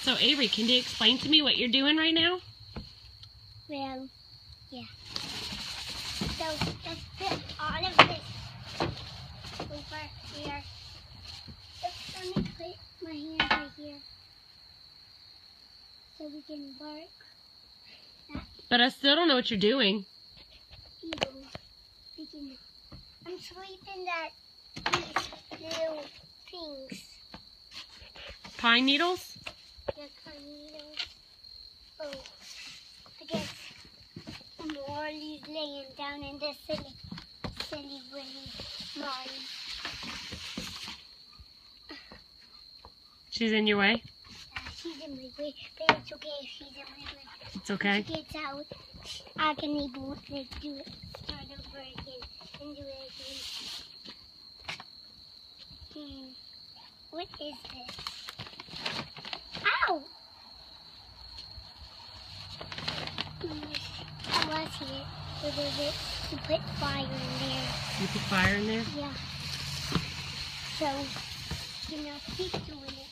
So Avery, can you explain to me what you're doing right now? Well, yeah. So let's put all of this over here. Let me put my hand right here so we can work. But I still don't know what you're doing. I'm sweeping these little things. Pine needles? Yeah, pine needles. Oh, I guess Morley's laying down in this silly willy Molly. She's in your way? She's in my way, but it's okay if she's in my way. It's okay? If she gets out, I can able to do it, start over again, and do it again. What is this? Ow! I was here. What is it? You put fire in there. You put fire in there? Yeah. So, you know, keep doing it.